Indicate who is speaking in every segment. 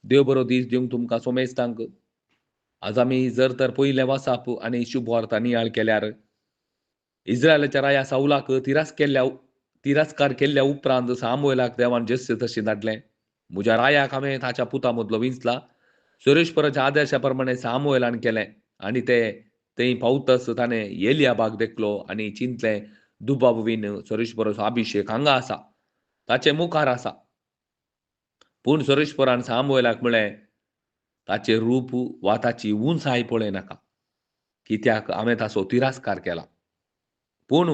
Speaker 1: देव बरो दीस दिवंक तुमकां सोमेस्तांक. आज आमी जर तर पयले वाचाप आनी शुभ वार्ता नियाळ केल्यार इस्रायलाच्या राया साऊलाक तिरस्कार केल्ल्या उपरांत सामुएलाक देवान जस्य तशें धाडलें. म्हज्या रायाक हांवें ताच्या पुता मदलो विंचला. सुरेशपराच्या आदेशा प्रमाणे सामुएलान केलें आनी ते थंय पावतच ताणें एलियाबाक देखलो आनी चिंतलें दुबाविन सुरेशपराचो अभिशेक हांगा आसा. ताचे मुखार आसा. पूण सुरेशपरान सामुएलाक म्हळें, ताचें रूप वा ताची उंचाय पळय नाका. कित्याक हांवें ताचो तिरस्कार केला. पूण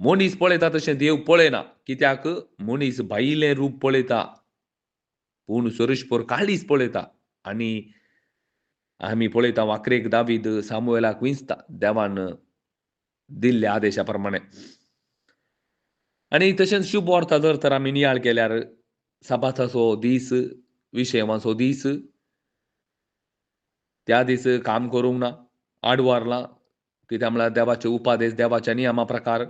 Speaker 1: मनीस पळयता तशें देव पळयना. कित्याक मनीस भायलें रूप पळयता. पूण सुरेशपर काळीज पळयता आनी आमी पळयता वाकरेक दावीद सामुएलाक विंचता देवान दिल्ल्या आदेशा प्रमाणे. आनी तशेंच शुभ वार्ता जर तर आमी नियाळ केल्यार सबाताचो दीस, विशेवाचो दीस, त्या दीस काम करूंक ना, आडवारला. कित्याक म्हळ्यार देवाचे उपादेश, देवाच्या नियमा प्रकार.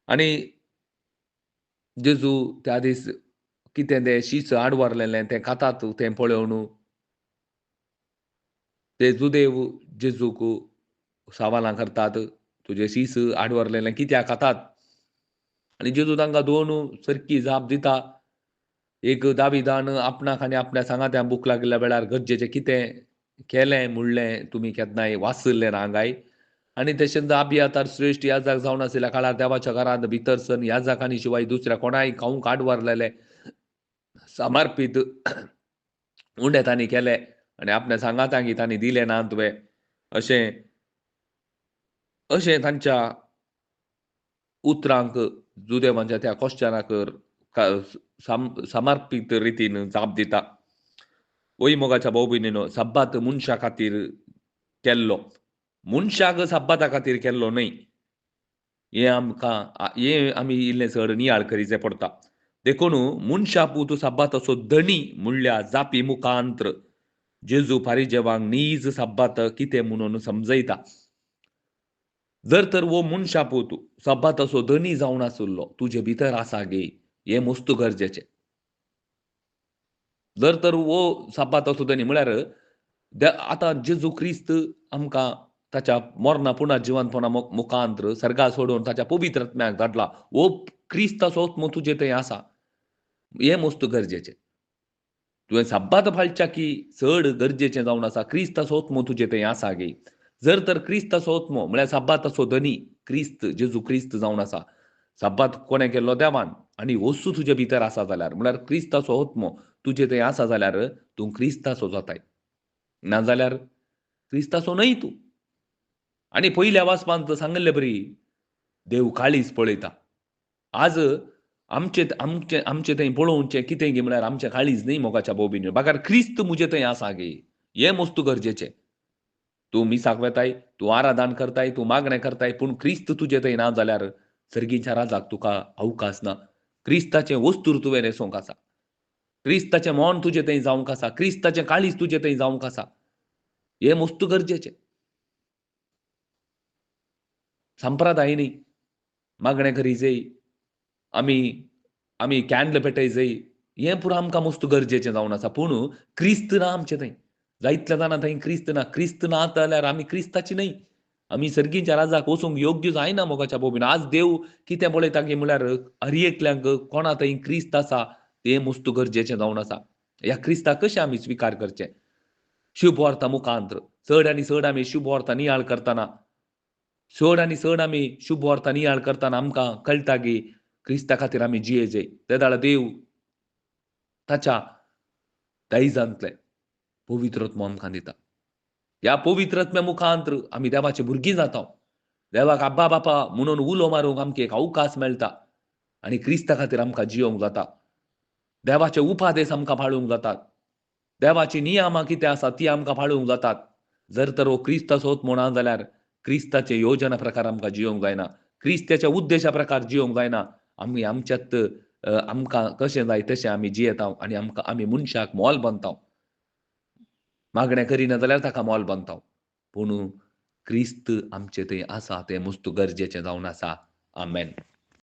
Speaker 1: आनी जेजू त्या दीस कितें तें शीस आडवारलेलें तें खातात तें पळोवन ते जुदेव जेजूक सवालां करतात. तुजें शीस आडवारलेलें कित्याक खातात? आनी जेजू तांकां दोन सरकी जाप दिता. एक दाविदान आपणाक आनी आपल्या सांगात्यांक भूक लागिल्ल्या वेळार गरजेचें कितें केलें म्हणलें तुमी केन्नाय वाचलें ना काय? आनी तशेंच अबियातार श्रेश्ठ याजक जावन आशिल्ल्या काळार देवाच्या घरांत भितर सर याजकांनी शिवाय दुसऱ्या कोणाय खावंक आडवारलेले समर्पीत उंडे तांणी केले आनी आपल्या सांगात्यांक तांणी दिले ना तुवें अशें अशें तांच्या उतरांक जुदेवांच्या त्या क्वेश्चनाक समर्पीत रितीन जाप दिता. वय मोगाच्या भाव भयणीनो, सब्बात मनशा खातीर केल्लो. मनशाक सब्बाता खातीर केल्लो न्हय. हें आमी इल्लें चड नियाळ करीचें पडटा. देखून मनशापूत सब्बाताचो धणी म्हणल्या जापी मुखांत्र जेजू फारिजेवांक नीज सब्बात कितें म्हणून समजयता. जर तर वो मनशापूत सब्बाताचो धनी जावन आसुल्लो तुजे भितर आसा गे, हें मस्त गरजेचें. जर तर वो सब्बाताचो धनी म्हळ्यार आतां जेजू क्रिस्त आमकां ताच्या मरणा पुनर्जिवंतपणा मुखांत्र सर्गा सोडून ताच्या पवित्र आत्म्याक धाडला. वो क्रिस्ताचो आत्मो तुजे थंय आसा. हें मस्त गरजेचें. तुवें सब्बात पाळच्या की चड गरजेचें जावन आसा. क्रिस्ताचो आत्मो तुजे थंय आसा गे. जर तर क्रिस्ताचो आत्मो म्हळ्यार सब्बाताचो धनी क्रिस्त जेजू क्रिस्त जावन आसा. सब्बात कोणें केल्लो देवान आनी वस्तू तुजे भितर आसा जाल्यार म्हळ्यार क्रिस्ताचो आत्मो तुजे थंय आसा जाल्यार तूं क्रिस्ताचो जाताय. नाजाल्यार क्रिस्ताचो न्हय तूं. आनी पयल्या वाचपांत सांगले बरी देव काळीज पळयता. आज आमचे थंय पळोवचें कितें गे म्हळ्यार आमचें काळीज न्हय मोगाच्या भाव भयणीनो. बागार क्रिस्त म्हजे थंय आसा गे. हें मस्त गरजेचें. तूं मिसाक वेताय, तूं आराधन करताय, तूं मागणें करताय, पूण क्रिस्त तुजे थंय ना जाल्यार सर्गीच्या राजाक तुका अवकाश ना. क्रिस्ताचें वस्तूर तुवें न्हेसोवंक आसा. क्रिस्ताचें मोन तुजे थंय जावंक आसा. क्रिस्ताचें काळीज तुजे थंय जावंक आसा. हें मस्त गरजेचें. संप्रदाय न्हय. मागणें करी जाय. आमी कॅन्डल पेटय जाय. हें पुरो आमकां मस्त गरजेचें जावन आसा. पूण क्रिस्त ना आमचे थंय. जायतल्या जाणां थंय क्रिस्त ना. क्रिस्त ना जाल्यार आमी क्रिस्ताची न्हय. आमी सर्गीच्या राजाक वचूंक योग्य जायना मोगाच्या भाव भयणीनो. आज देव कितें पळयता गे म्हळ्यार हर एकल्यांक कोणा थंय क्रिस्त आसा तें मस्त गरजेचें जावन आसा. ह्या क्रिस्ताक कशें आमी स्विकार करचें? शुभ वार्ता मुखांत्र चड आनी चड आमी शुभ वार्ता नियाळ करतना चड आनी चड आमी शुभ वार्ता नियाळ करतना आमकां कळटा की क्रिस्ता खातीर आमी जिये जाय. ते दाडा देव ताच्या दायजांतले पवित्र आत्मो आमकां दिता. ह्या पवित्र आत्म्या मुखांत्र आमी देवाची भुरगीं जाता. देवाक आब्बा बापा म्हणून उलो मारूंक आमकां एक अवकाश मेळटा. आनी क्रिस्ता खातीर आमकां जियोंक जाता. देवाचे उपादेश आमकां पाळूंक जातात. देवाची नियमां कितें आसा ती आमकां पाळूंक जातात. जर तर हो क्रिस्ताचो आत्मो ना जाल्यार क्रिस्ताचे योजना प्रकार आमकां जियोंक जायना. क्रिस्ताच्या उद्देशा प्रकार जियोंक जायना. आमी आमच्यात आमकां कशें जाय तशें आमी जियेता आनी आमी मनशाक मोल बांदता. मागणें करिना जाल्यार ताका मोल बांदता. पूण क्रिस्त आमचे थंय आसा तें मस्त गरजेचें जावन आसा. आमेन.